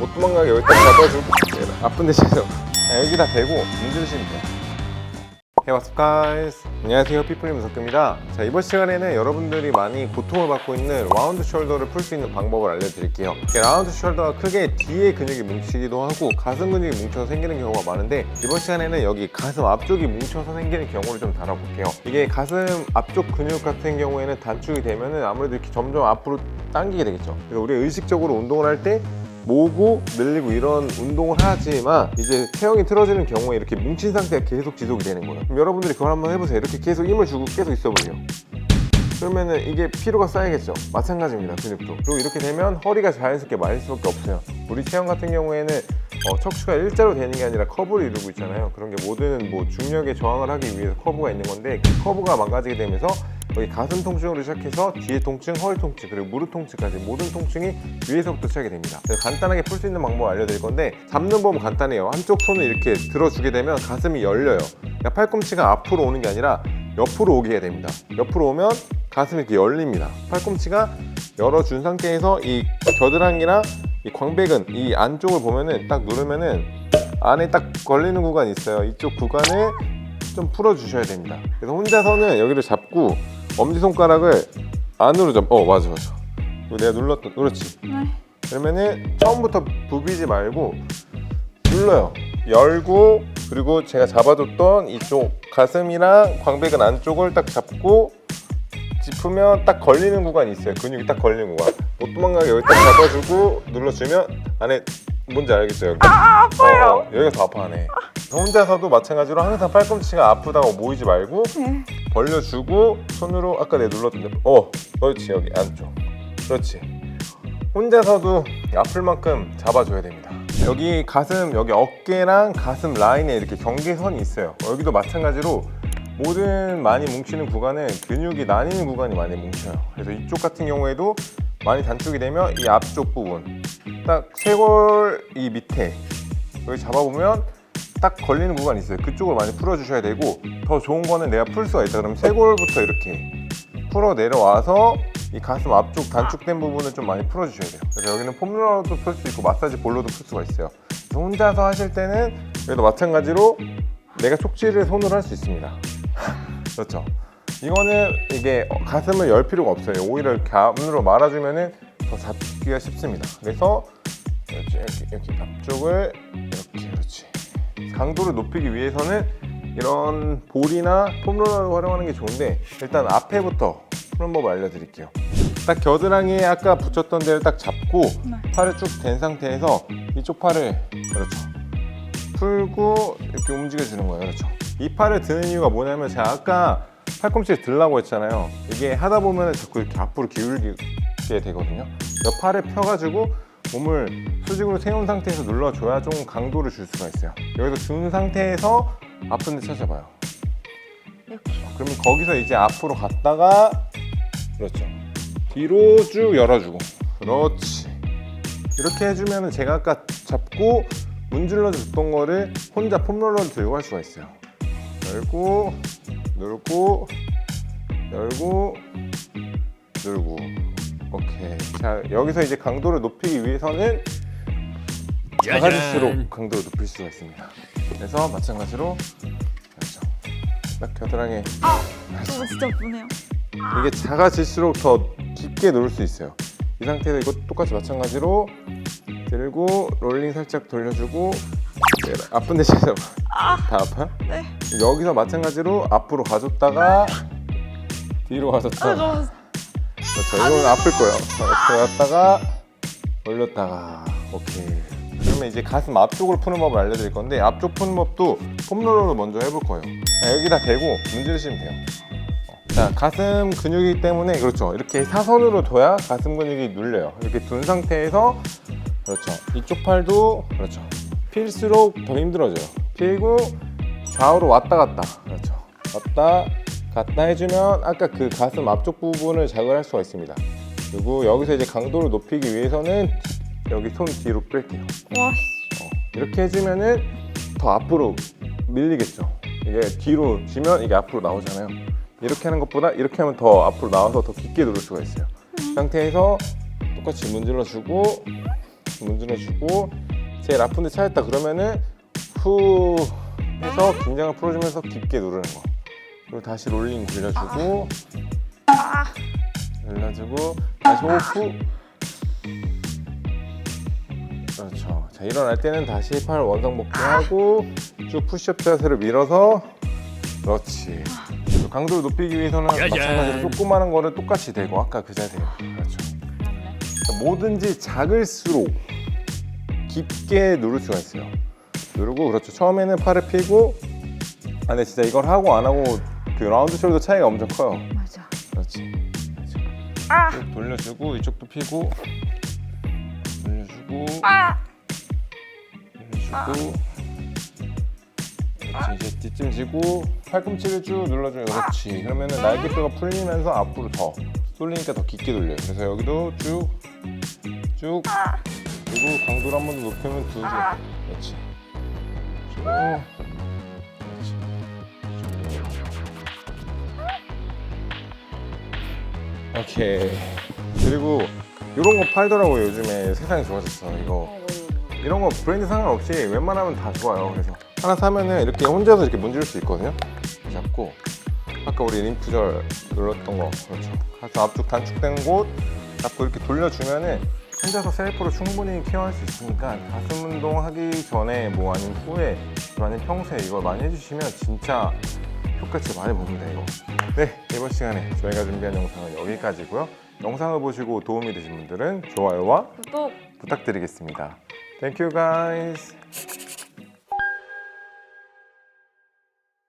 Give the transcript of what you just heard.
못 도망가게 여기다 잡아주고 아픈 데서 여기다 대고 문지르시면 돼요. Hey, what's up guys? 안녕하세요, 피플님 석규입니다. 자, 이번 시간에는 여러분들이 많이 고통을 받고 있는 라운드 숄더를 풀 수 있는 방법을 알려드릴게요. 라운드 숄더가 크게 뒤에 근육이 뭉치기도 하고 가슴 근육이 뭉쳐서 생기는 경우가 많은데, 이번 시간에는 여기 가슴 앞쪽이 뭉쳐서 생기는 경우를 좀 다뤄볼게요. 이게 가슴 앞쪽 근육 같은 경우에는 단축이 되면은 아무래도 이렇게 점점 앞으로 당기게 되겠죠. 그래서 우리가 의식적으로 운동을 할 때 모으고 늘리고 이런 운동을 하지만, 이제 체형이 틀어지는 경우에 이렇게 뭉친 상태가 계속 지속이 되는 거예요. 그럼 여러분들이 그걸 한번 해보세요. 이렇게 계속 힘을 주고 계속 있어 보세요. 그러면은 이게 피로가 쌓이겠죠. 마찬가지입니다, 근육도. 그리고 이렇게 되면 허리가 자연스럽게 말릴 수밖에 없어요. 우리 체형 같은 경우에는 척추가 일자로 되는 게 아니라 커브를 이루고 있잖아요. 그런 게 모든 중력에 저항을 하기 위해서 커브가 있는 건데, 그 커브가 망가지게 되면서 여기 가슴 통증으로 시작해서 뒤에 통증, 허리 통증, 그리고 무릎 통증까지 모든 통증이 위에서부터 시작이 됩니다. 그래서 간단하게 풀 수 있는 방법 알려드릴 건데, 잡는 법은 간단해요. 한쪽 손을 이렇게 들어주게 되면 가슴이 열려요. 그러니까 팔꿈치가 앞으로 오는 게 아니라 옆으로 오게 해야 됩니다. 옆으로 오면 가슴이 이렇게 열립니다. 팔꿈치가 열어준 상태에서 이 겨드랑이랑 이 광배근 이 안쪽을 보면은 딱 누르면은 안에 딱 걸리는 구간이 있어요. 이쪽 구간을 좀 풀어주셔야 됩니다. 그래서 혼자서는 여기를 잡고 엄지손가락을 안으로 맞아. 이거 내가 눌렀던, 그렇지. 그러면은 처음부터 부비지 말고 눌러요. 열고, 그리고 제가 잡아줬던 이쪽 가슴이랑 광배근 안쪽을 딱 잡고 짚으면 딱 걸리는 구간이 있어요. 근육이 딱 걸리는 구간. 못 도망가게 여기 딱 잡아주고 눌러주면 안에 뭔지 알겠죠? 여기. 아파요. 여기가 더 아파하네. 혼자서도 마찬가지로 항상 팔꿈치가 아프다고 모이지 말고 벌려주고 손으로 아까 내가 눌렀던데 그렇지, 여기 안쪽. 그렇지. 혼자서도 아플 만큼 잡아줘야 됩니다. 여기 가슴, 여기 어깨랑 가슴 라인에 이렇게 경계선이 있어요. 여기도 마찬가지로 모든 많이 뭉치는 구간은 근육이 나뉘는 구간이 많이 뭉쳐요. 그래서 이쪽 같은 경우에도 많이 단축이 되면 이 앞쪽 부분 딱 쇄골 이 밑에 여기 잡아보면 딱 걸리는 구간이 있어요. 그쪽을 많이 풀어주셔야 되고, 더 좋은 거는 내가 풀 수가 있다 그러면 쇄골부터 이렇게 풀어 내려와서 이 가슴 앞쪽 단축된 부분을 좀 많이 풀어주셔야 돼요. 그래서 여기는 폼롤러도 풀 수 있고 마사지 볼로도 풀 수가 있어요. 혼자서 하실 때는 여기도 마찬가지로 내가 촉지를 손으로 할 수 있습니다. 그렇죠. 이거는 이게 가슴을 열 필요가 없어요. 오히려 이렇게 안으로 말아주면은 더 잡기가 쉽습니다. 그래서 이렇게 앞쪽을 이렇게, 그렇지. 강도를 높이기 위해서는 이런 볼이나 폼롤러를 활용하는 게 좋은데, 일단 앞에부터 푸는 법을 알려드릴게요. 딱 겨드랑이에 아까 붙였던 데를 딱 잡고 팔을 쭉 댄 상태에서 이쪽 팔을, 그렇죠, 풀고 이렇게 움직여주는 거예요. 그렇죠. 이 팔을 드는 이유가 뭐냐면, 제가 아까 팔꿈치를 들라고 했잖아요. 이게 하다 보면 자꾸 이렇게 앞으로 기울게 되거든요. 옆 팔을 펴가지고 몸을 수직으로 세운 상태에서 눌러줘야 좀 강도를 줄 수가 있어요. 여기서 준 상태에서 아픈 데 찾아봐요. 이렇게. 그러면 거기서 이제 앞으로 갔다가, 그렇죠, 뒤로 쭉 열어주고, 그렇지. 이렇게 해주면 제가 아까 잡고 문질러 줬던 거를 혼자 폼롤러를 들고 할 수가 있어요. 열고 누르고 열고 누르고. 오케이. 자, 여기서 이제 강도를 높이기 위해서는 작아질수록 강도를 높일 수가 있습니다. 그래서 마찬가지로, 그렇죠, 딱 겨드랑이. 저거 진짜 아프네요. 이게 작아질수록 더 깊게 누를 수 있어요. 이 상태에서 이거 똑같이 마찬가지로 들고 롤링 살짝 돌려주고. 아픈 데 찾아봐. 다 아파요? 네. 여기서 마찬가지로 앞으로 가줬다가 뒤로 가줬다가. 그렇죠. 이건 아플 거예요. 이렇게 갔다가 올렸다가. 오케이. 그러면 이제 가슴 앞쪽을 푸는 법을 알려드릴 건데, 앞쪽 푸는 법도 폼롤러로 먼저 해볼 거예요. 여기다 대고 문지르시면 돼요. 자, 가슴 근육이기 때문에, 그렇죠, 이렇게 사선으로 둬야 가슴 근육이 눌려요. 이렇게 둔 상태에서, 그렇죠, 이쪽 팔도, 그렇죠, 필수록 더 힘들어져요. 필고 좌우로 왔다 갔다, 그렇죠, 왔다 갔다 해주면 아까 그 가슴 앞쪽 부분을 자극할 수가 있습니다. 그리고 여기서 이제 강도를 높이기 위해서는 여기 손 뒤로 뺄게요. 와. 이렇게 해주면은 더 앞으로 밀리겠죠. 이게 뒤로 지면 이게 앞으로 나오잖아요. 이렇게 하는 것보다 이렇게 하면 더 앞으로 나와서 더 깊게 누를 수가 있어요. 이 상태에서 똑같이 문질러 주고 번씩 문질러주고 제일 아픈데 차였다 그러면은 후 해서 긴장을 풀어주면서 깊게 누르는 거. 그리고 다시 롤링 돌려주고 눌러주고 다시 호흡. 그렇죠. 자, 일어날 때는 다시 팔 원상 복귀하고 쭉 푸시업 자세로 밀어서 그렇지. 강도를 높이기 위해서는 마찬가지로 조그마한 거를 똑같이 대고 아까 그 자세요. 그렇죠. 자, 뭐든지 작을수록 깊게 누를 수가 있어요. 누르고 그렇죠. 처음에는 팔을 펴고 근데 진짜 이걸 하고 안 하고 그 라운드 숄더 차이가 엄청 커요. 맞아. 그렇지. 쭉 돌려주고 이쪽도 펴고 돌려주고 돌려주고 그렇지. 이제 뒤쯤 지고 팔꿈치를 쭉 눌러줘요. 그렇지. 그러면은 날개뼈가 풀리면서 앞으로 더 쏠리니까 더 깊게 돌려요. 그래서 여기도 쭉 그리고 강도를 한 번 더 높이면 두 개. 그렇지. 쭉 그렇지. 오케이. 그리고 이런 거 팔더라고요. 요즘에 세상이 좋아졌어. 이런 거 브랜드 상관없이 웬만하면 다 좋아요. 그래서 하나 사면은 이렇게 혼자서 이렇게 문지를 수 있거든요. 잡고 아까 우리 림프절 눌렀던 거 그렇죠. 가슴 앞쪽 단축된 곳 잡고 이렇게 돌려주면은 혼자서 셀프로 충분히 케어할 수 있으니까 가슴 운동 하기 전에 뭐 아니면 후에 아니면 평소에 이걸 많이 해주시면 진짜 효과치 많이 봅니다. 이거. 네, 이번 시간에 저희가 준비한 영상은 여기까지고요. 영상을 보시고 도움이 되신 분들은 좋아요와 구독 부탁드리겠습니다. Thank you guys.